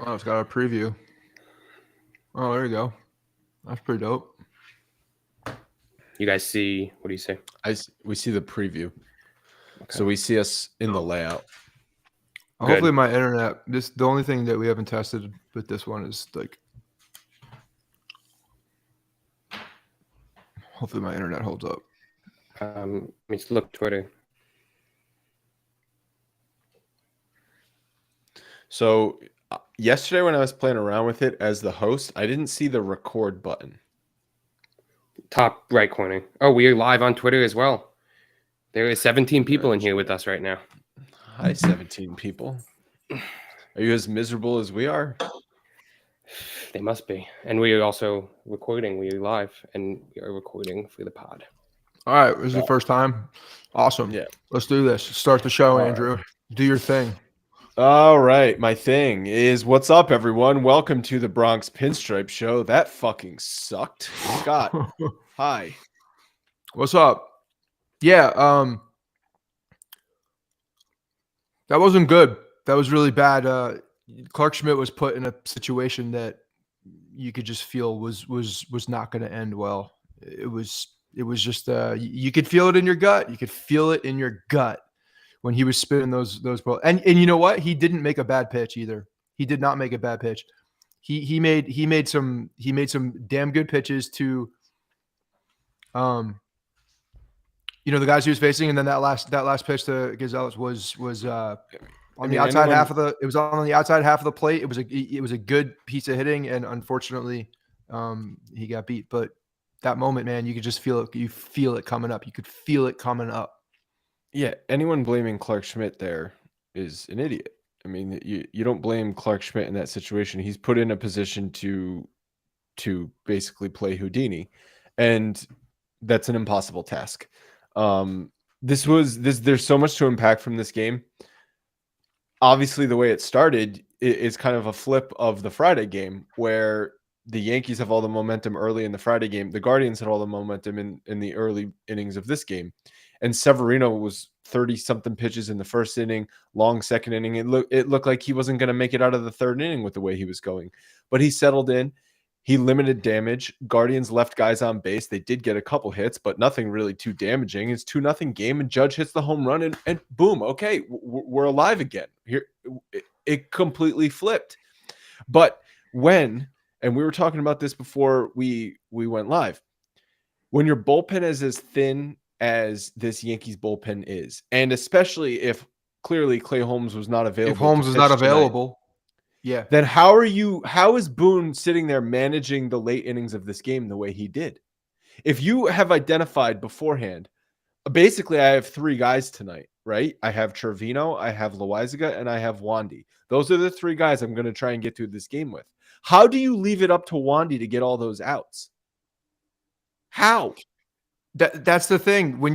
Oh, it's got a preview. Oh, there you go. That's pretty dope. You guys see? What do you say? We see the preview, Okay. so we see us in the layout. Good. Hopefully, my internet. The only thing that we haven't tested with this one is like. Hopefully, my internet holds up. Let's look Twitter. So yesterday when I was playing around with it as the host, I didn't see the record button. Top right corner. Oh, we are live on Twitter as well. There is 17 people in here with us right now. Hi, 17 people. Are you as miserable as we are? They must be. And we are also recording. We are live and we are recording for the pod. All right, this is the first time. Awesome. Yeah. Let's do this. Start the show, All Andrew. Do your thing. All right, my thing is, what's up, everyone? Welcome to the Bronx Pinstripe Show. That fucking sucked. Scott, hi. What's up? Yeah, that wasn't good. That was really bad. Clark Schmidt was put in a situation that you could just feel was not going to end well. It was just you could feel it in your gut. You could feel it in your gut when he was spinning those balls. And you know what? He didn't make a bad pitch either. He did not make a bad pitch. He made some damn good pitches to the guys he was facing, and then that last pitch to Gonzalez was on the outside half of the. It was on the outside half of the plate. It was a good piece of hitting, and unfortunately, he got beat. But that moment, man, you could just feel it. You feel it coming up. You could feel it coming up. Yeah, anyone blaming Clark Schmidt there is an idiot. I mean, you don't blame Clark Schmidt in that situation. He's put in a position to basically play Houdini, and that's an impossible task. There's so much to unpack from this game. Obviously, the way it started is kind of a flip of the Friday game, where the Yankees have all the momentum early in the Friday game. The Guardians had all the momentum in the early innings of this game. And Severino was 30-something pitches in the first inning, long second inning. It looked like he wasn't going to make it out of the third inning with the way he was going. But he settled in. He limited damage. Guardians left guys on base. They did get a couple hits, but nothing really too damaging. It's 2-0 game, and Judge hits the home run, and boom, okay, we're alive again. Here, it completely flipped. But when, and we were talking about this before we went live, when your bullpen is as thin as this Yankees bullpen is, and especially if clearly Clay Holmes was not available. If Holmes is not available, yeah. Then how is Boone sitting there managing the late innings of this game the way he did? If you have identified beforehand, basically I have three guys tonight, right? I have Trevino, I have Loaizaga, and I have Wandy. Those are the three guys I'm going to try and get through this game with. How do you leave it up to Wandy to get all those outs? How? That's the thing. When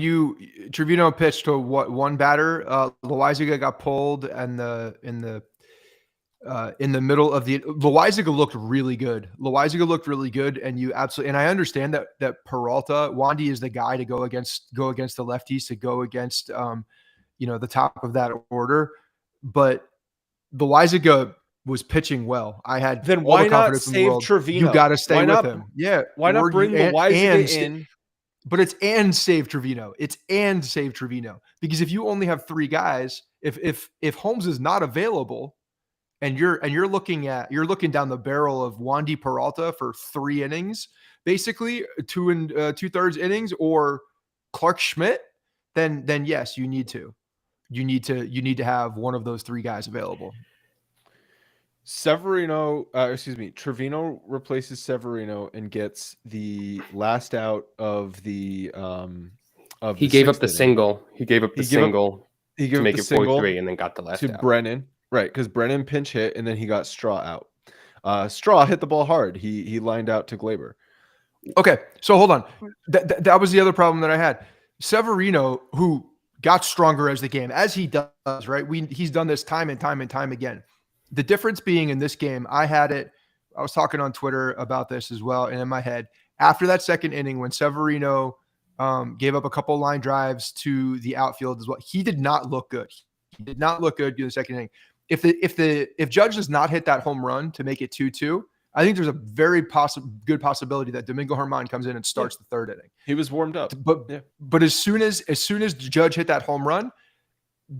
Trevino pitched to one batter, Loaizaga got pulled, and in the middle of the Loaizaga looked really good. And you absolutely, and I understand that Peralta, Wandy is the guy to go against the lefties, to go against the top of that order. But Loaizaga was pitching well. I had then why not save Trevino? You got to stay with him. Yeah. Why not bring Loaizaga in? But it's and save Trevino. Because if you only have three guys, if Holmes is not available, and you're looking down the barrel of Wandy Peralta for 3 innings, basically 2 and 2/3 innings, or Clark Schmidt, then yes, you need to have one of those 3 guys available. Trevino replaces Severino and gets the last out of the He gave up the single. He gave up the single to make it 4-3 and then got the last to out. Brennan. Right, because Brennan pinch hit and then he got Straw out. Straw hit the ball hard. He lined out to Glaber. Okay, so hold on. That was the other problem that I had. Severino, who got stronger as the game, as he does, right? He's done this time and time again. The difference being in this game, I was talking on Twitter about this as well, and in my head, after that second inning, when Severino gave up a couple line drives to the outfield as well, he did not look good. He did not look good in the second inning. if Judge does not hit that home run to make it 2-2, I think there's a very good possibility that Domingo Germán comes in and starts the third inning. He was warmed up. But as soon as Judge hit that home run,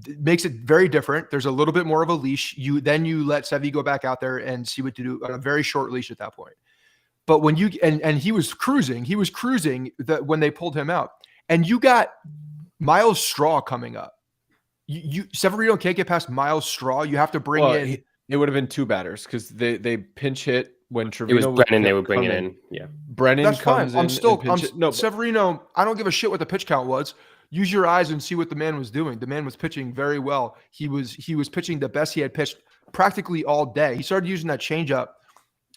it makes it very different. There's a little bit more of a leash. You let Sevy go back out there and see what to do on a very short leash at that point. But when you and he was cruising when they pulled him out, and you got Miles Straw coming up. Severino can't get past Miles Straw. You have to bring in. It would have been two batters because they pinch hit when Trevino. It was Brennan. They would bring it in. Yeah, Brennan That's comes fine. in. Severino. I don't give a shit what the pitch count was. Use your eyes and see what the man was doing. The man was pitching very well. He was pitching the best he had pitched practically all day. He started using that changeup.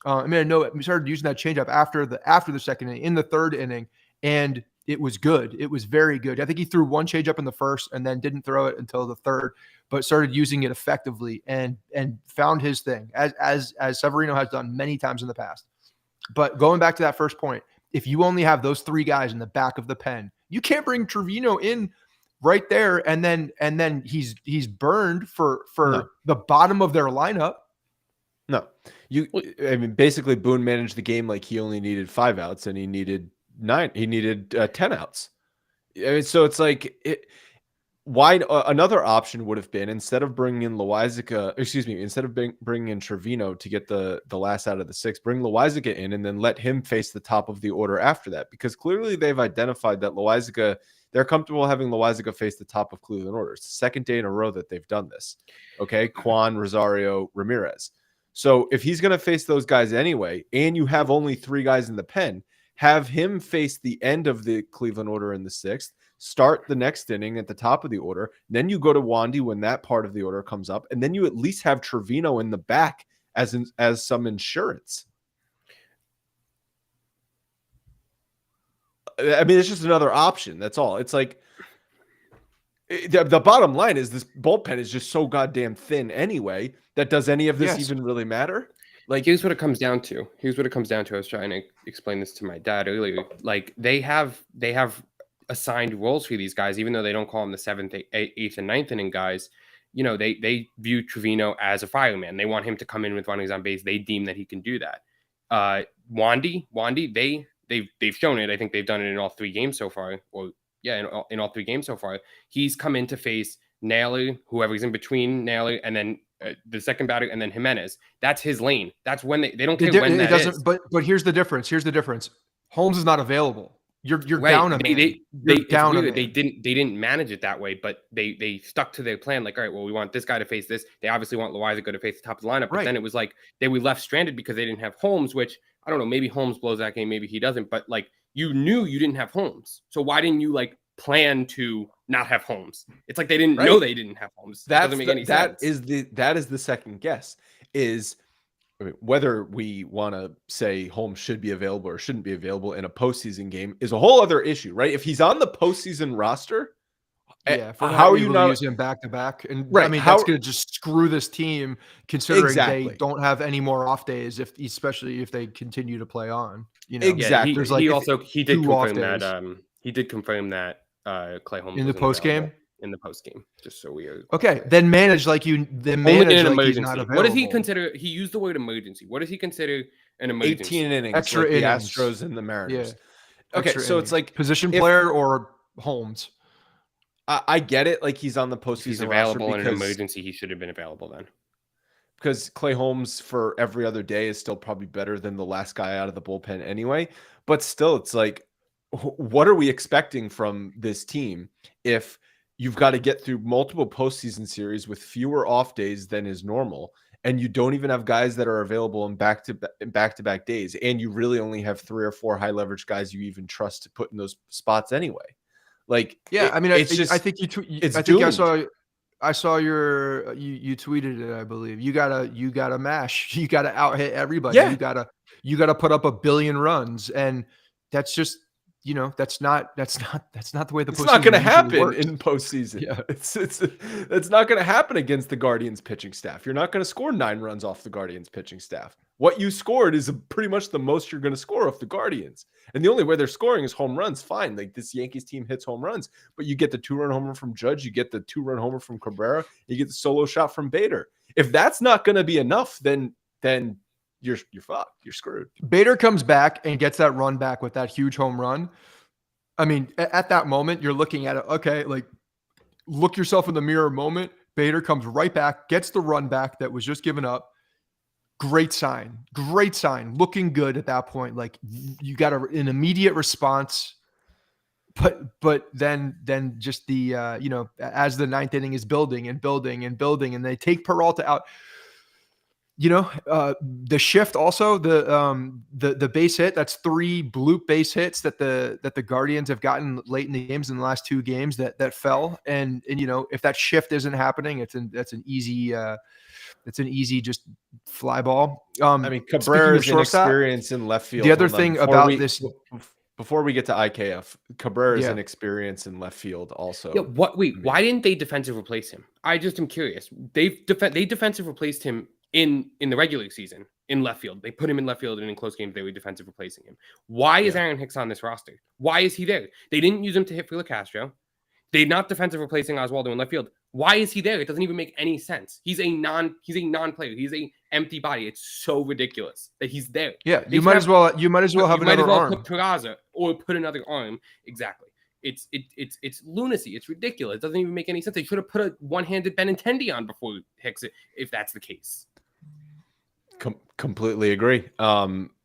He started using that changeup after the second inning, in the third inning, and it was good. It was very good. I think he threw one changeup in the first and then didn't throw it until the third, but started using it effectively and found his thing, as Severino has done many times in the past. But going back to that first point, if you only have those three guys in the back of the pen, you can't bring Trevino in right there, and then he's burned for the bottom of their lineup. No, basically Boone managed the game like he only needed 5 outs and he needed 9. He needed 10 outs. So it's like another option would have been, instead of bringing in bringing in Trevino to get the last out of the 6, bring Loizaga in and then let him face the top of the order after that, because clearly they've identified that Loizaga, they're comfortable having Loizaga face the top of Cleveland order. It's the second day in a row that they've done this. Okay, Kwan, Rosario, Ramirez. So if he's going to face those guys anyway, and you have only 3 guys in the pen, have him face the end of the Cleveland order in the 6th, start the next inning at the top of the order. Then you go to Wandy when that part of the order comes up, and then you at least have Trevino in the back as some insurance. I mean, it's just another option. That's all. It's like the bottom line is this bullpen is just so goddamn thin anyway that does any of this even really matter? Like, here's what it comes down to. I was trying to explain this to my dad earlier. Like, they have assigned roles for these guys, even though they don't call them the 7th, 8th, and 9th inning guys. You know, they view Trevino as a fireman. They want him to come in with runners on base. They deem that he can do that. Wandy, they've shown it. I think they've done it in all 3 games so far. In all 3 games so far. He's come in to face Naylor, whoever's in between Naylor, and then the second batter, and then Jimenez. That's his lane. That's when they don't care when that is. But here's the difference. Holmes is not available. You're right. Down a man. They didn't manage it that way, but they stuck to their plan. Like, all right, well, we want this guy to face this. They obviously want Loizaga to face the top of the lineup. But then it was like they were left stranded because they didn't have Holmes, which I don't know. Maybe Holmes blows that game. Maybe he doesn't. But like, you knew you didn't have Holmes. So why didn't you plan to not have Holmes? It's like they didn't know they didn't have Holmes. That doesn't make any sense. That is the second guess. Whether we want to say Holmes should be available or shouldn't be available in a postseason game is a whole other issue, right? If he's on the postseason roster, how are you not using him back to back? And I mean, that's going to just screw this team, considering they don't have any more off days, especially if they continue to play on. You know, exactly. He did confirm that Clay Holmes in the post game. In the post game, just so weird. Okay, then manage like you. Then manage in an like emergency. He's not available. What does he consider? He used the word emergency. What does he consider an emergency? 18 innings, extra like innings. The Astros and the Mariners. Yeah. Okay, so it's like position player or Holmes. I get it. Like, he's on the postseason. If he's available in an emergency, he should have been available then. Because Clay Holmes for every other day is still probably better than the last guy out of the bullpen anyway. But still, it's like, what are we expecting from this team if you've got to get through multiple postseason series with fewer off days than is normal, and you don't even have guys that are available in back-to-back days, and you really only have 3 or 4 high leverage guys you even trust to put in those spots anyway? Like, I mean, I think I saw you tweeted it. I believe you gotta mash. You gotta out hit everybody. Yeah. You gotta put up 1 billion runs, and that's just. That's not the way the postseason. It's not going to happen works. in postseason. Yeah, it's not going to happen against the Guardians pitching staff. You're not going to score 9 runs off the Guardians pitching staff. What you scored is pretty much the most you're going to score off the Guardians. And the only way they're scoring is home runs. Fine, like this Yankees team hits home runs, but you get the 2-run homer from Judge, you get the 2-run homer from Cabrera, you get the solo shot from Bader. If that's not going to be enough, then you're fucked. You're screwed. Bader comes back and gets that run back with that huge home run. I mean, at that moment, you're looking at it. Okay, like look yourself in the mirror moment. Bader comes right back, gets the run back that was just given up. Great sign. Great sign. Looking good at that point. Like you got an immediate response. But then just the as the ninth inning is building and building and building, and they take Peralta out. The shift also the base hit. That's 3 bloop base hits that the Guardians have gotten late in the games in the last 2 games that fell. And if that shift isn't happening, that's an easy just fly ball. I mean, Cabrera's inexperience in left field. The other thing about this. Before we get to IKF, Cabrera's inexperience in left field also. Yeah, why didn't they defensive replace him? I just am curious. They defensive replaced him in the regular season in left field. They put him in left field, and in close games they were defensive replacing him. Why is Aaron Hicks on this roster? Why is he there? They didn't use him to hit for Castro. They're not defensive replacing Oswaldo in left field. Why is he there? It doesn't even make any sense. He's a non-player. He's a empty body. It's so ridiculous that he's there. Yeah, you might as well have another arm. Put Peraza or put another arm. Exactly. It's lunacy. It's ridiculous. It doesn't even make any sense. They should have put a one-handed Benintendi on before Hicks if that's the case. Completely agree.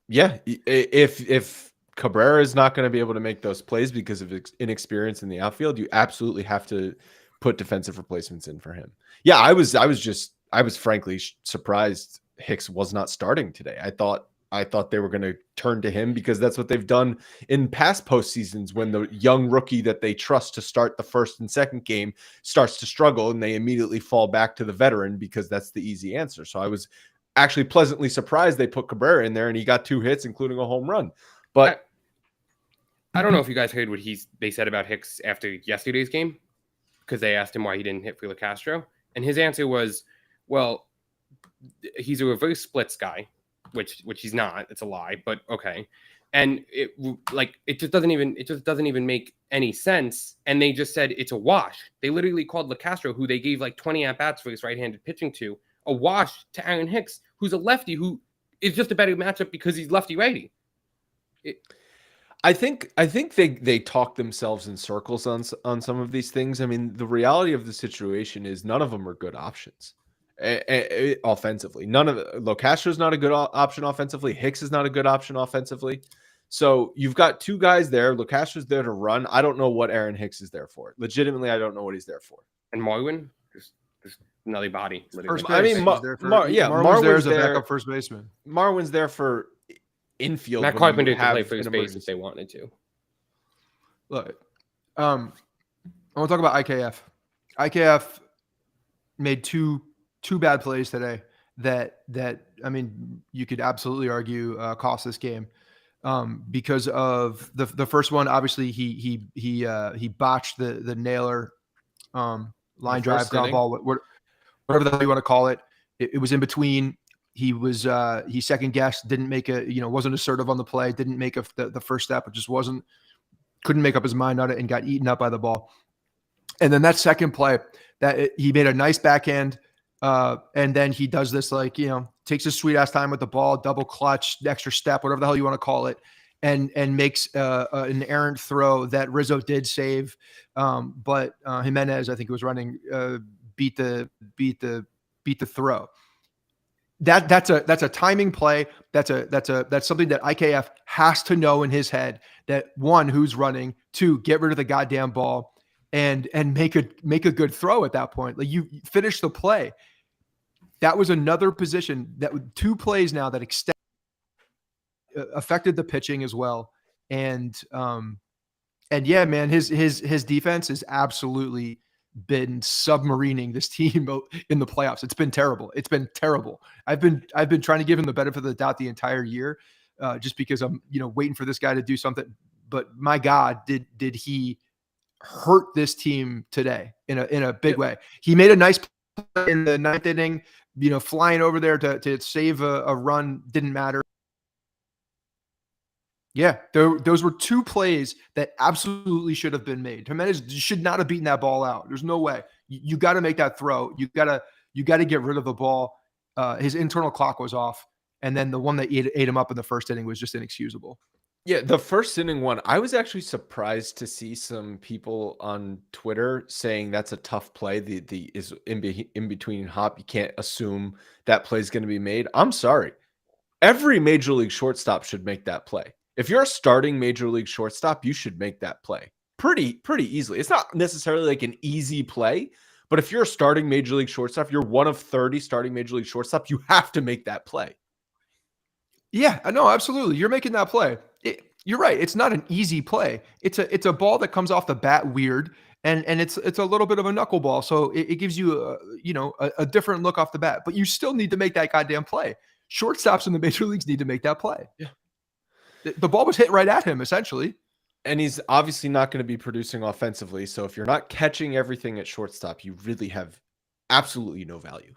If Cabrera is not going to be able to make those plays because of inexperience in the outfield, you absolutely have to put defensive replacements in for him. Yeah, I was frankly surprised Hicks was not starting today. I thought they were going to turn to him because that's what they've done in past postseasons when the young rookie that they trust to start the first and second game starts to struggle, and they immediately fall back to the veteran because that's the easy answer. So I was actually pleasantly surprised they put Cabrera in there, and he got 2 hits, including a home run. But I don't know if you guys heard what they said about Hicks after yesterday's game, because they asked him why he didn't hit for Castro, and his answer was, well, he's a reverse splits guy, which he's not. It's a lie, but okay. And it just doesn't even make any sense. And they just said it's a wash. They literally called Castro, who they gave 20 at bats for his right-handed pitching to, a wash to Aaron Hicks, who's a lefty who is just a better matchup because he's lefty righty. I think they talk themselves in circles on some of these things. I mean, the reality of the situation is none of them are good options offensively. Castro's not a good option offensively. Hicks is not a good option offensively. So you've got 2 guys there. Castro's there to run. I don't know what Aaron Hicks is there for. Legitimately, I don't know what he's there for. And Marwin, just another body. First base. I mean, Marwin's there as a backup first baseman. Marwin's there for infield. Matt Carpenter could play first base if they wanted to. Look, I want to talk about IKF. IKF made two bad plays today that I mean, you could absolutely argue cost this game because of the first one. Obviously, he botched the Naylor line drive ground ball, whatever the hell you want to call it. It was in between. He was he second guessed, didn't make wasn't assertive on the play, didn't make the first step, it just couldn't make up his mind on it and got eaten up by the ball. And then that second play he made a nice backhand, and then he does this takes his sweet ass time with the ball, double clutch, extra step, whatever the hell you want to call it, and makes an errant throw that Rizzo did save, but Jimenez, I think, was running, beat the throw. That's a timing play. That's something that IKF has to know in his head, that 1, who's running, 2, get rid of the goddamn ball and make a good throw at that point. You finish the play. That was another position, that 2 plays now that affected the pitching as well. And yeah, man, his defense has absolutely been submarining this team in the playoffs. It's been terrible. I've been trying to give him the benefit of the doubt the entire year, just because I'm waiting for this guy to do something. But my God, did he hurt this team today in a big way? He made a nice play in the 9th inning, flying over there to save a run. Didn't matter. Yeah, those were 2 plays that absolutely should have been made. Jimenez should not have beaten that ball out. There's no way. You got to make that throw. You got to You got to get rid of the ball. His internal clock was off. And then the one that ate him up in the first inning was just inexcusable. Yeah, the first inning one, I was actually surprised to see some people on Twitter saying that's a tough play. The is in between hop. You can't assume that play is going to be made. I'm sorry. Every major league shortstop should make that play. If you're a starting major league shortstop, you should make that play pretty easily. It's not necessarily like an easy play, but if you're a starting major league shortstop, you're one of 30 starting major league shortstops, you have to make that play. Yeah, no, absolutely. You're making that play. You're right. It's not an easy play. It's a ball that comes off the bat weird, and it's a little bit of a knuckleball. So it gives you a different look off the bat. But you still need to make that goddamn play. Shortstops in the major leagues need to make that play. Yeah, the ball was hit right at him essentially, and he's obviously not going to be producing offensively. So if you're not catching everything at shortstop, you really have absolutely no value.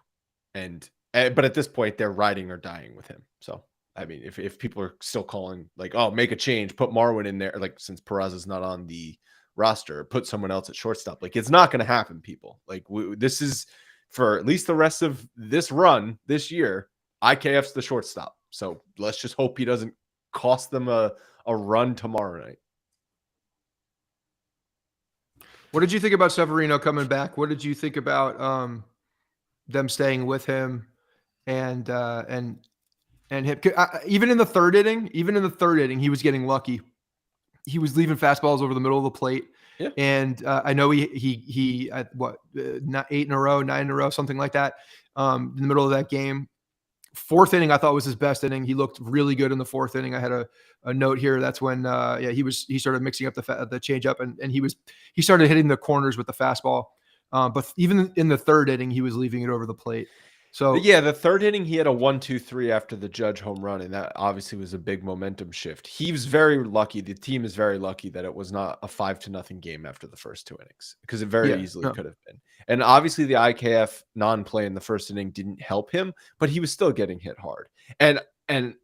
But at this point, they're riding or dying with him. So. I mean, if people are still calling like, oh, make a change, put Marwin in there, like since Perez is not on the roster, put someone else at shortstop. Like it's not going to happen, people. Like this is for at least the rest of this run this year. IKF's the shortstop. So let's just hope he doesn't cost them a run tomorrow night. What did you think about Severino coming back? What did you think about them staying with him and him, even in the third inning, he was getting lucky. He was leaving fastballs over the middle of the plate. Yeah. And I know he not 8 in a row, 9 in a row, something like that. In the middle of that game, fourth inning, I thought was his best inning. He looked really good in the fourth inning. I had a note here. That's when, he started mixing up the change up and he started hitting the corners with the fastball. But even in the third inning, he was leaving it over the plate. So yeah, the third inning, he had a 1-2-3 after the Judge home run, and that obviously was a big momentum shift. He was very lucky. The team is very lucky that it was not a 5-0 game after the first 2 innings, because it very easily could have been. And obviously the IKF non-play in the first inning didn't help him, but he was still getting hit hard. And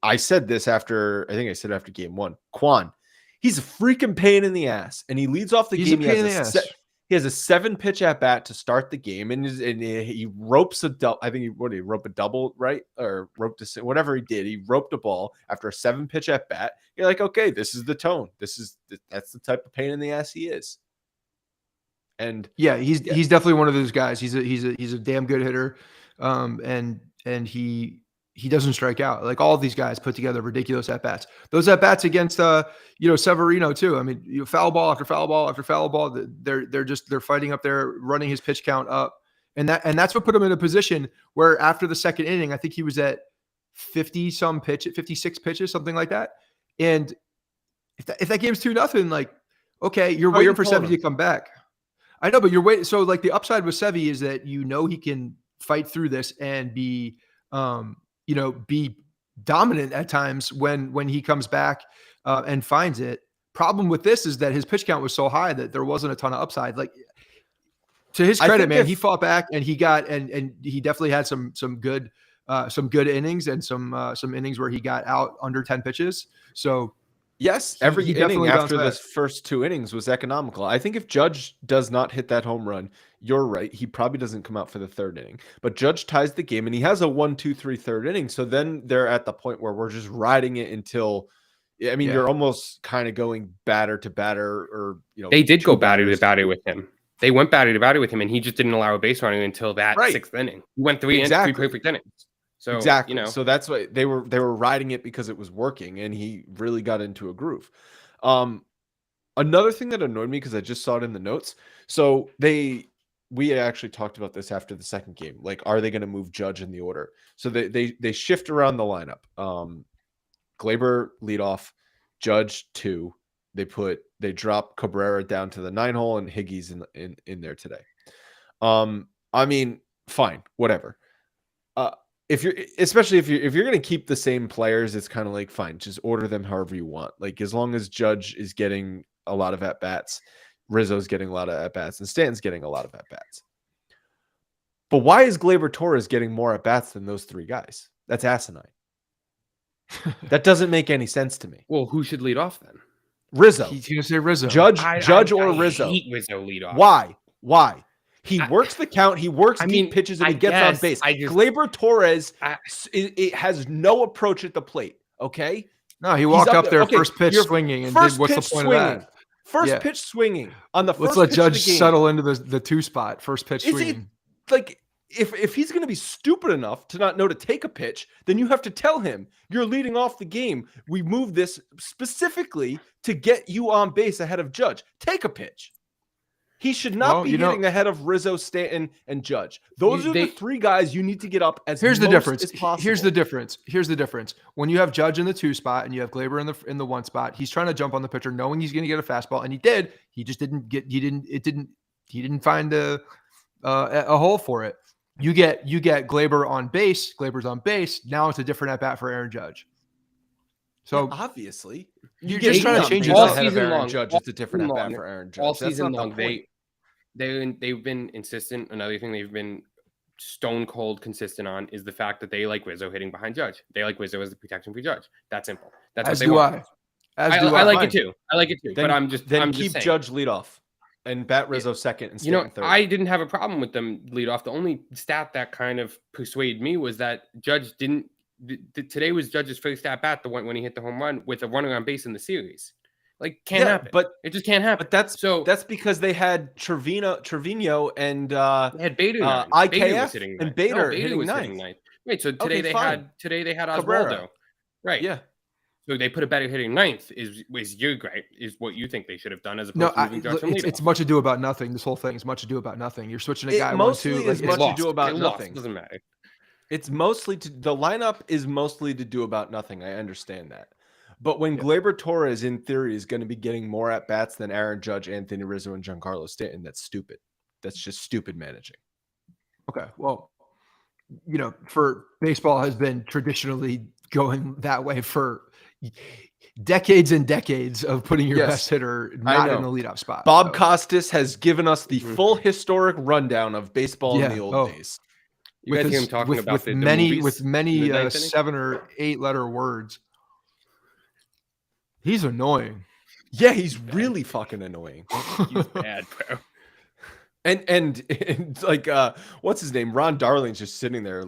I said this after game one, Quan, he's a freaking pain in the ass, and he leads off the game. He has a 7-pitch at bat to start the game, and he ropes a double. I think he roped a double, right? Or roped whatever he did. He roped a ball after a 7-pitch at bat. You're like, okay, this is the tone. That's the type of pain in the ass he is. And yeah, he's definitely one of those guys. He's a damn good hitter, and he doesn't strike out. Like all of these guys put together ridiculous at bats. Those at bats against Severino too. I mean, foul ball after foul ball after foul ball. They're fighting up there, running his pitch count up, and that's what put him in a position where after the second inning, I think he was at 56 pitches, something like that. And if that game's 2-0, like okay, you're waiting for Sevy to come back. I know, but you're waiting. So like the upside with Sevy is that he can fight through this and be be dominant at times when he comes back and finds it. Problem with this is that his pitch count was so high that there wasn't a ton of upside. Like to his credit, man, he fought back and he got and he definitely had some good innings and some innings where he got out under 10 pitches. So yes, every inning after the first 2 innings was economical. I think if Judge does not hit that home run, you're right. He probably doesn't come out for the third inning. But Judge ties the game, and he has a 1-2-3 third inning. So then they're at the point where we're just riding it until, you're almost kind of going batter to batter, or they did go batter to batter with him. They went batter to batter with him, and he just didn't allow a base running until that 6th inning. He went 3 perfect innings. So exactly. So that's why they were riding it, because it was working, and he really got into a groove. Another thing that annoyed me, because I just saw it in the notes. So we actually talked about this after the second game. Like, are they going to move Judge in the order? So they shift around the lineup. Glaber leadoff, Judge 2. They drop Cabrera down to the 9 hole, and Higgy's in there today. Fine, whatever. Especially if you're going to keep the same players, it's kind of like, fine, just order them however you want. Like, as long as Judge is getting a lot of at bats, Rizzo's getting a lot of at bats, and Stanton's getting a lot of at bats. But why is Gleyber Torres getting more at bats than those 3 guys? That's asinine. That doesn't make any sense to me. Well, who should lead off then? Rizzo. He's going to say Rizzo. Judge or Rizzo. I hate Rizzo lead off. Why? He works the count. He works deep pitches, and he gets on base. Gleyber Torres, it has no approach at the plate. Okay. No, he walked up there, first pitch swinging, and did what's the point of that? First pitch swinging on the first. Let's let Judge settle into the 2 spot. First pitch swinging. Like if he's going to be stupid enough to not know to take a pitch, then you have to tell him you're leading off the game. We move this specifically to get you on base ahead of Judge. Take a pitch. He should not be hitting ahead of Rizzo, Stanton, and Judge. Those are the 3 guys you need to get up as Here's the difference. As possible. Here's the difference. When you have Judge in the 2 spot and you have Gleyber in the 1 spot, he's trying to jump on the pitcher, knowing he's going to get a fastball, and he did. He just didn't get. He didn't find a hole for it. You get Gleyber on base. Gleyber's on base. Now it's a different at bat for Aaron Judge. So obviously, you're just trying to change it all ahead season of Aaron Judge. It's a different at bat for Aaron Judge. All season long, they've been insistent. Another thing they've been stone cold consistent on is the fact that they like Rizzo hitting behind Judge. They like Rizzo as the protection for Judge. That's simple. That's as what they want. I like it too. Then, but I'm just keep saying. Judge lead off and bat Rizzo second and Stanton third. I didn't have a problem with them lead off. The only stat that kind of persuaded me was that Judge didn't. Today was Judge's first at bat, the one when he hit the home run with a runner on base in the series. Like can't happen. But it just can't happen. But that's because they had Trevino and they had Bader, IKF and Bader hitting ninth. Right. So today they had Oswaldo. Right. Yeah. So they put a better hitting ninth is your gripe, is what you think they should have done as opposed to moving Judge from leadoff. It's much ado about nothing. This whole thing is much ado about nothing. You're switching a guy 1-2. It's much ado about nothing. Doesn't matter. It's mostly the lineup is mostly to do about nothing. I understand that. But when Gleyber Torres, in theory, is going to be getting more at bats than Aaron Judge, Anthony Rizzo, and Giancarlo Stanton, that's stupid. That's just stupid managing. Okay. Well, for baseball has been traditionally going that way for decades and decades of putting your best hitter not in the leadoff spot. Bob Costas has given us the full historic rundown of baseball in the old days. You guys hear him talking about with many 7 or 8 letter words. He's annoying. Yeah, he's really fucking annoying. He's bad, bro. And like what's his name? Ron Darling's just sitting there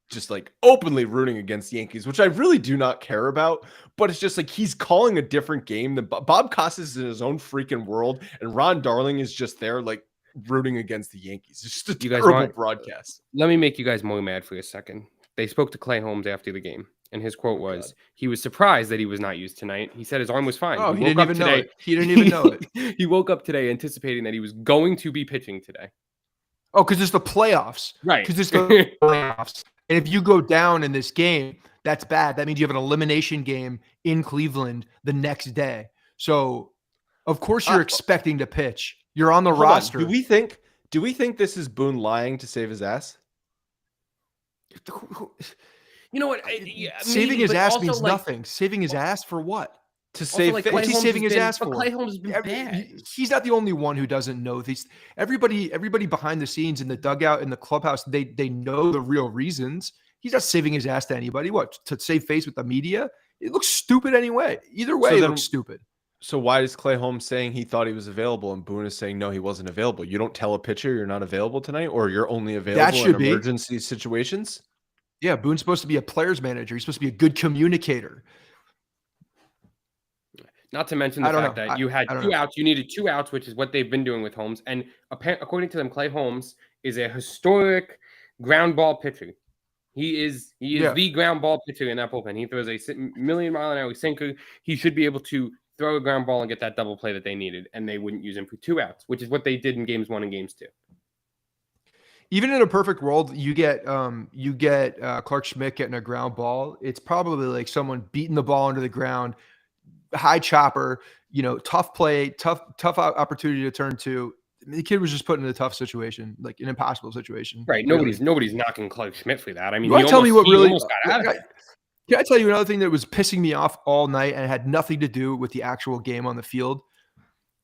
just openly rooting against the Yankees, which I really do not care about. But it's just like he's calling a different game than Bob Costas is in his own freaking world, and Ron Darling is just there rooting against the Yankees. It's just a terrible broadcast. Let me make you guys more mad for a second. They spoke to Clay Holmes after the game, and his quote was, he was surprised that he was not used tonight. He said his arm was fine. Oh, he didn't even know it. He didn't even know it. He woke up today anticipating that he was going to be pitching today. Oh, because it's the playoffs. Right. Because it's the playoffs. And if you go down in this game, that's bad. That means you have an elimination game in Cleveland the next day. So, of course, you're expecting to pitch. You're on the roster. Do we think this is Boone lying to save his ass? You know what? Saving his ass means nothing. Saving his ass for what? To save face. What's he saving his ass for? Clay Holmes has been bad. He's not the only one who doesn't know these. Everybody behind the scenes in the dugout, in the clubhouse, they know the real reasons. He's not saving his ass to anybody. What? To save face with the media? It looks stupid anyway. Either way, it looks stupid. So why is Clay Holmes saying he thought he was available and Boone is saying no, he wasn't available? You don't tell a pitcher you're not available tonight, or you're only available in emergency situations? Yeah, Boone's supposed to be a player's manager. He's supposed to be a good communicator. Not to mention the fact that you had 2 outs. You needed 2 outs, which is what they've been doing with Holmes. And according to them, Clay Holmes is a historic ground ball pitcher. He is the ground ball pitcher in that bullpen. He throws a million-mile-an-hour sinker. He should be able to throw a ground ball and get that double play that they needed, and they wouldn't use him for 2 outs, which is what they did in games 1 and games 2. Even in a perfect world, you get Clark Schmidt getting a ground ball. It's probably like someone beating the ball into the ground, high chopper, tough play, tough opportunity to turn to. The kid was just put in a tough situation, like an impossible situation. Right. Nobody's knocking Clark Schmidt for that. I mean, almost got out of it. Can I tell you another thing that was pissing me off all night and had nothing to do with the actual game on the field?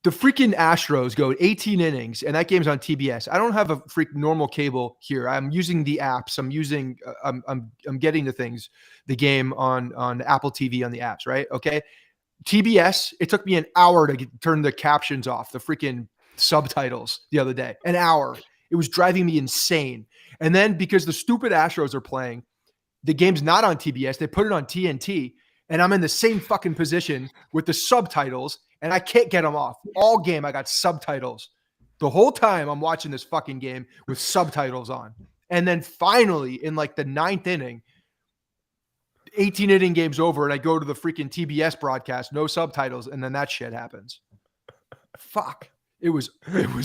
The freaking Astros go 18 innings, and that game's on TBS. I don't have a normal cable here. I'm using the apps. I'm getting the game on Apple TV on the apps, right? Okay. TBS, it took me an hour to turn the captions off, the freaking subtitles the other day. An hour. It was driving me insane. And then because the stupid Astros are playing, the game's not on TBS. They put it on TNT, and I'm in the same fucking position with the subtitles, and I can't get them off. All game, I got subtitles. The whole time I'm watching this fucking game with subtitles on. And then finally, in like the 9th inning, 18 inning game's over, and I go to the freaking TBS broadcast, no subtitles, and then that shit happens. Fuck. It was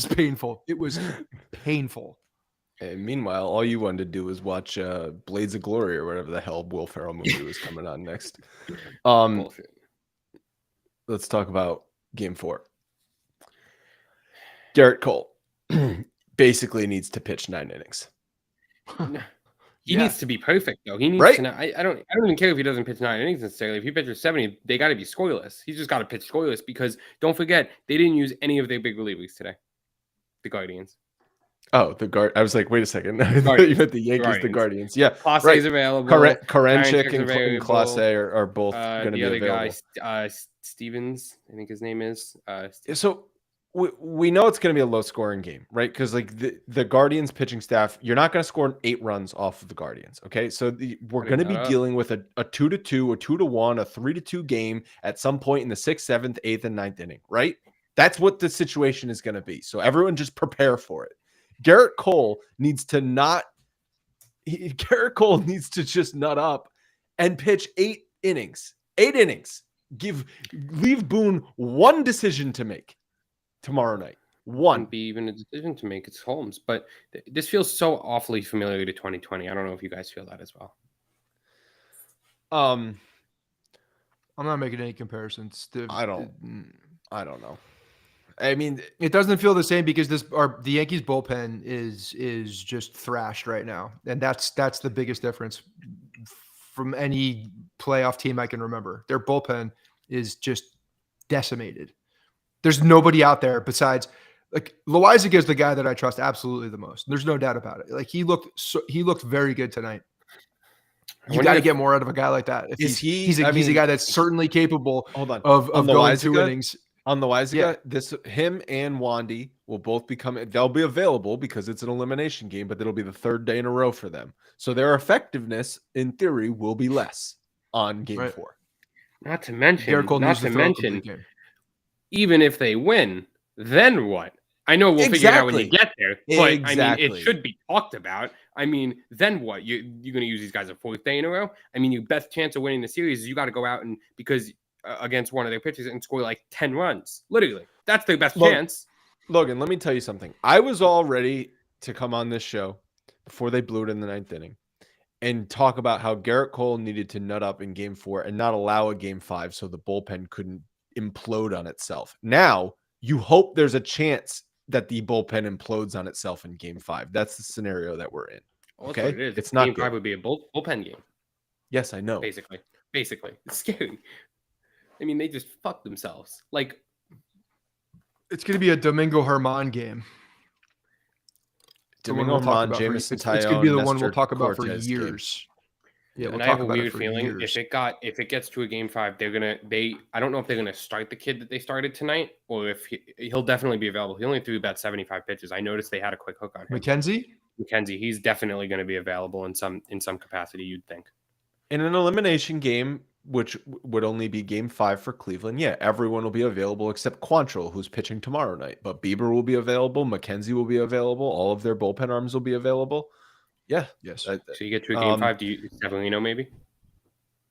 painful. It was painful. And meanwhile, all you wanted to do was watch Blades of Glory or whatever the hell Will Ferrell movie was coming on next. Let's talk about Game 4. Garrett Cole basically needs to pitch 9 innings. He needs to be perfect, though. He needs to not, I don't even care if he doesn't pitch 9 innings necessarily. If he pitches 70, they got to be scoreless. He's just got to pitch scoreless because don't forget, they didn't use any of their big relievers today. The Guardians. Oh, I was like, wait a second. I thought you meant the Yankees, the Guardians. Yeah. Class A is available. Karenchik and Class A are both going to be available. The other guy, Stevens, I think his name is. So we know it's going to be a low-scoring game, right? Because like the Guardians pitching staff, you're not going to score 8 runs off of the Guardians, okay? So we're going to be dealing with a 2-2, a 2-1, a 3-2 game at some point in the 6th, 7th, 8th, and 9th inning, right? That's what the situation is going to be. So everyone just prepare for it. Garrett Cole needs to just nut up and pitch 8 innings. 8 innings. Leave Boone one decision to make tomorrow night. One. Be even a decision to make. It's Holmes, but this feels so awfully familiar to 2020. I don't know if you guys feel that as well. I'm not making any comparisons. I don't know. I mean, it doesn't feel the same because the Yankees bullpen is just thrashed right now, and that's the biggest difference from any playoff team I can remember. Their bullpen is just decimated. There's nobody out there besides like Loaizaga is the guy that I trust absolutely the most. There's no doubt about it. Like he looked very good tonight. You got to get more out of a guy like that. He's a guy that's certainly capable of going 2 innings. On the Loaizaga, him and Wandy will both they'll be available because it's an elimination game, but it'll be the 3rd day in a row for them. So their effectiveness, in theory, will be less on Game 4. Not to mention, even if they win, then what? I know we'll figure it out when you get there, but I mean, it should be talked about. I mean, then what? You're going to use these guys a 4th day in a row? I mean, your best chance of winning the series is you got to go out and because against one of their pitchers and score like 10 runs. Literally, that's their best chance. Logan, let me tell you something. I was all ready to come on this show before they blew it in the 9th inning and talk about how Garrett Cole needed to nut up in Game 4 and not allow a Game 5 so the bullpen couldn't implode on itself. Now, you hope there's a chance that the bullpen implodes on itself in Game 5. That's the scenario that we're in. Well, okay? That's what it is. It's not Game good. 5 would be a bullpen game. Yes, I know. Basically. It's scary. I mean, they just fucked themselves. Like, it's going to be a Domingo Germán game. Domingo Germán, Jameson Taillon, it's going to be the one we'll talk about for years. Yeah, and I have a weird feeling if it gets to a Game 5, I don't know if they're gonna start the kid that they started tonight, or if he'll definitely be available. He only threw about 75 pitches. I noticed they had a quick hook on him. McKenzie, he's definitely going to be available in some capacity. You'd think. In an elimination game, which would only be Game 5 for Cleveland, yeah, everyone will be available except Quantrill, who's pitching tomorrow night. But Bieber will be available, McKenzie will be available, all of their bullpen arms will be available. Yeah. Yes. So you get to a Game 5. Do you Severino maybe?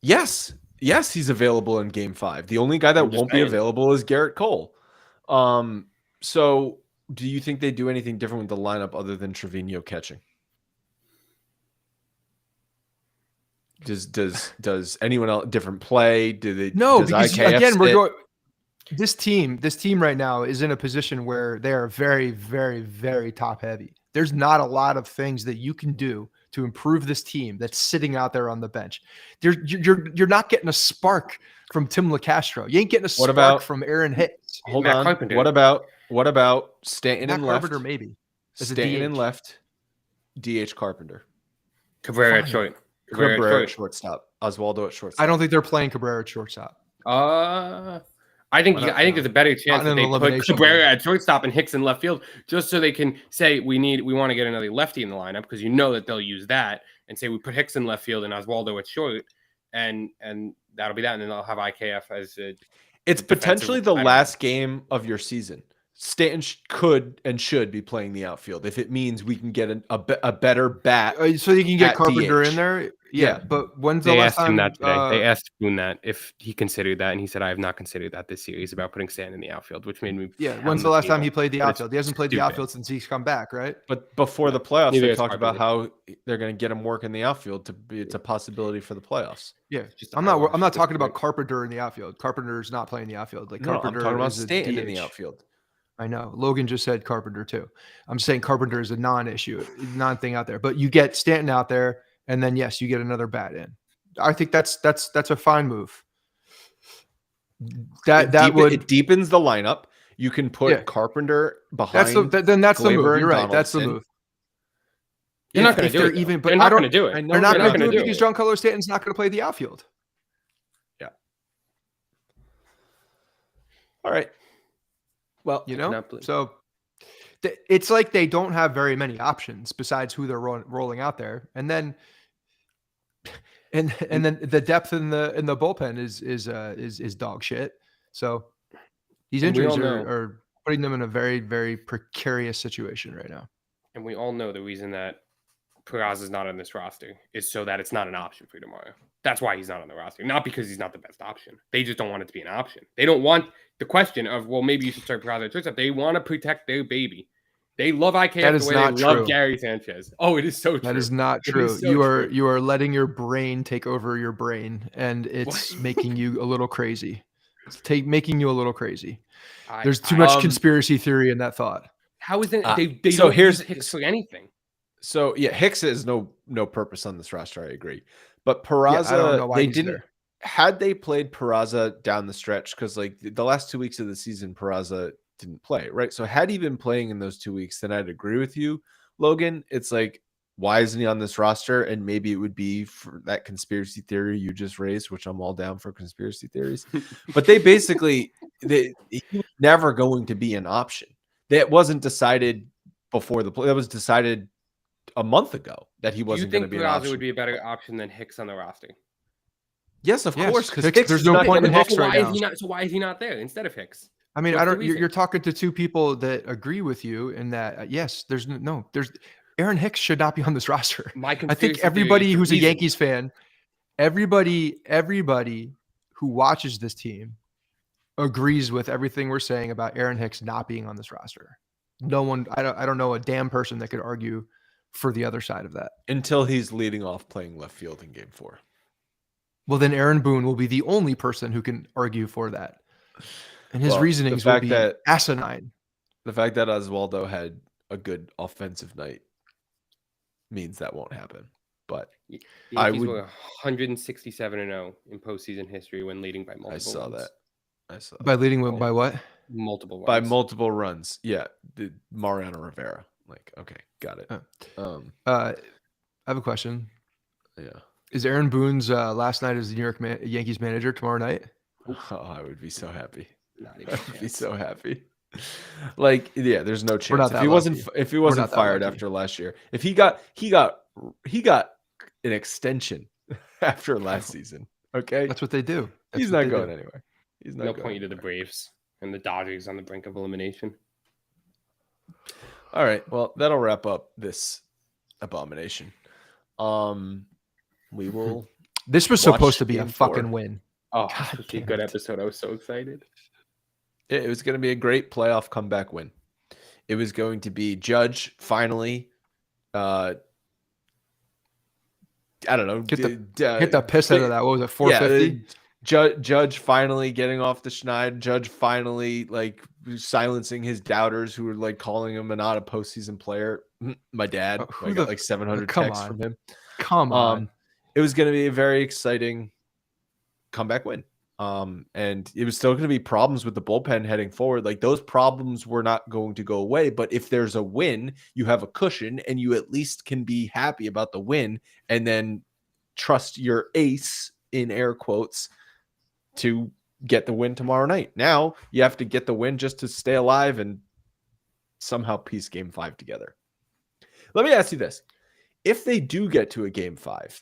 Yes, he's available in Game 5. The only guy that won't be available is Garrett Cole. So do you think they do anything different with the lineup other than Trevino catching? Does anyone else different play? No, because again, we're going. This team right now is in a position where they are very, very, very top heavy. There's not a lot of things that you can do to improve this team that's sitting out there on the bench. You're not getting a spark from Tim LeCastro. You ain't getting a spark from Aaron Hicks. Hold on. Carpenter. What about Stanton in left? Carpenter maybe. Stanton in left. DH Carpenter. Cabrera at short. Cabrera at shortstop. Oswaldo at shortstop. I don't think they're playing Cabrera at shortstop. I think Why not? there's a better chance in that an they put elimination Cabrera game. at shortstop and Hicks in left field, just so they can say we want to get another lefty in the lineup, because you know that they'll use that, and say we put Hicks in left field and Oswaldo at short, and that'll be that, and then they'll have IKF as a. It's potentially the veteran. last game of your season. Stanton could and should be playing the outfield if it means we can get a better bat. So you can get at Carpenter DH. in there. Yeah. But when's the They last asked him time? that today. They asked Boone that if he considered that, and he said, "I have not considered that this series about putting Stanton in the outfield," which made me. When's the last time he played the But it's outfield? He hasn't played the stupid. outfield since he's come back, right? But before the playoffs, Neither they is talked about Carpenter. how they're going to get him work in the outfield it's a possibility for the playoffs. Yeah, Just I'm not eyewash at this talking about point. Carpenter in the outfield. Carpenter's not playing the outfield. Like No, I'm Carpenter talking about is a Stanton in the DH. outfield. I know. Logan just said Carpenter too. I'm saying Carpenter is a non-issue, non-thing out there. But you get Stanton out there, and then yes, you get another bat in. I think that's a fine move. It deepens the lineup. You can put Carpenter behind. That's the Gleyber move. and You're right. That's the Donaldson. move. They're not going to do it. Even, but They're not going to do it. I know They're not they're going to gonna do it do because it. Giancarlo Stanton's not going to play the outfield. Yeah. All right. Well, You cannot know, believe- so it's like they don't have very many options besides who they're rolling out there, and then the depth in the bullpen is dog shit. So these And we injuries all know- are putting them in a very, very precarious situation right now. And we all know the reason that Peraza is not on this roster is so that it's not an option for tomorrow. That's why he's not on the roster, not because he's not the best option. They just don't want it to be an option. They don't want the question of, well, maybe you should start Peraza at shortstop. They want to protect their baby. They love IKF That is the way not they love true. Gary Sanchez. Oh, it is so true. That is not It true. is so true. You are letting your brain take over your brain, and it's making you a little crazy. It's making you a little crazy. There's too much conspiracy theory in that thought. How is it? They so don't here's- use Hicks for anything. So yeah, Hicks has no purpose on this roster. I agree, but Yeah, I don't know Peraza, why they he's didn't. there. Had they played Peraza down the stretch, because like the last 2 weeks of the season, Peraza didn't play, right? So had he been playing in those 2 weeks, then I'd agree with you, Logan. It's like, why isn't he on this roster? And maybe it would be for that conspiracy theory you just raised, which I'm all down for conspiracy theories. But they basically, he was never going to be an option. That wasn't decided before the play. That was decided a month ago that he Do you wasn't going to think be an Peraza option. would be a better option than Hicks on the roster? Yes, of Yes, course, because Hicks- there's no point in Hicks So right why now. is he not? So why is he not there instead of Hicks? I mean, What's I the don't. You're reason? talking to two people that agree with you in that. Yes, there's Aaron Hicks should not be on this roster. My I think conspiracy theory everybody is the who's a reason. Yankees fan, everybody who watches this team agrees with everything we're saying about Aaron Hicks not being on this roster. No one, I don't know a damn person that could argue for the other side of that. until he's leading off playing left field in Game 4. Well, then Aaron Boone will be the only person who can argue for that, and his Well, the reasonings will fact be that- asinine. The fact that Oswaldo had a good offensive night means that won't happen. But I Yankees would- were 167-0 in postseason history when leading by multiple. I saw runs. that. I saw By that. leading with by what? Multiple By runs. multiple runs. Yeah, the Mariano Rivera. Like, okay, got it. I have a question. Yeah. Is Aaron Boone's last night as the New York Yankees manager tomorrow night? Oh, I would be so happy. Not I even a would be chance. so happy. Like, yeah, there's no not chance. If that he wasn't lucky. if he wasn't not that fired lucky. after last year. If he got an extension after last season. Okay. That's what they do. That's He's what not they going do. anywhere. He's not They'll going point you to the anywhere. Braves and the Dodgers on the brink of elimination. All right. Well, that'll wrap up this abomination. We will. This was Watch supposed to be a Game 4. fucking win. Oh, God this was a damn good it. episode. I was so excited. It was going to be a great playoff comeback win. It was going to be Judge finally. I don't know. Hit the piss out of that. What was it? 450? Judge finally getting off the schneid. Judge finally like silencing his doubters who were like calling him not a postseason player. My dad, Who I got the- like 700 come texts on. from him. Come on. It was going to be a very exciting comeback win. And it was still going to be problems with the bullpen heading forward. Like those problems were not going to go away. But if there's a win, you have a cushion and you at least can be happy about the win and then trust your ace in air quotes to get the win tomorrow night. Now you have to get the win just to stay alive and somehow piece game 5 together. Let me ask you this. If they do get to a game 5,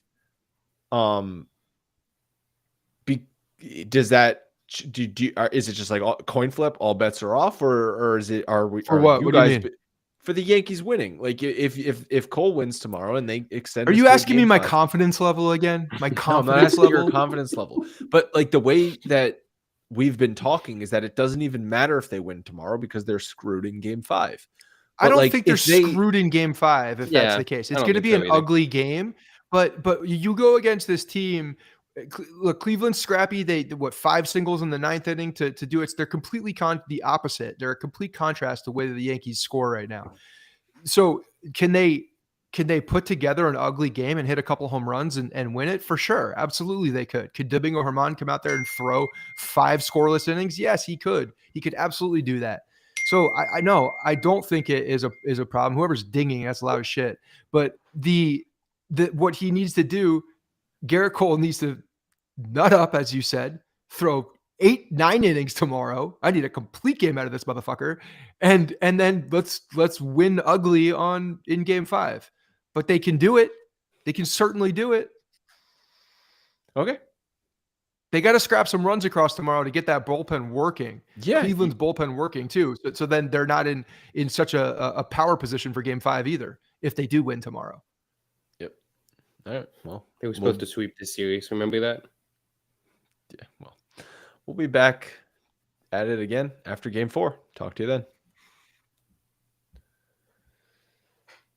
does that is it just like coin flip, all bets are off, or is it For what? What do you mean? For the Yankees winning? Like if Cole wins tomorrow and they extend, Are this you to a asking me game my 5, confidence level again? My No, I'm not confidence asking your level? confidence level, but like the way that we've been talking is that it doesn't even matter if they win tomorrow because they're screwed in game 5. I But, don't like, think they're if they- screwed in game 5 if that's Yeah, the case. I It's don't going to think be so an either. ugly game, but you go against this team. Look, Cleveland's scrappy. They 5 singles in the 9th inning to do it. They're completely the opposite. They're a complete contrast to the way that the Yankees score right now. So can they put together an ugly game and hit a couple home runs and win it? For sure. Absolutely they could. Could Domingo Germán come out there and throw 5 scoreless innings? Yes, he could. He could absolutely do that. So I know I don't think it is a problem. Whoever's dinging, that's loud as shit. But the what he needs to do, Garrett Cole needs to nut up, as you said, throw 8, 9 innings tomorrow. I need a complete game out of this motherfucker. And then let's win ugly in game 5. But they can do it. They can certainly do it. Okay. They got to scrap some runs across tomorrow to get that bullpen working. Yeah. Cleveland's bullpen working too. So then they're not in such a power position for game 5 either if they do win tomorrow. Yep. All right. Well, They were supposed to sweep this series. Remember that? Yeah. Well, we'll be back at it again after game 4. Talk to you then.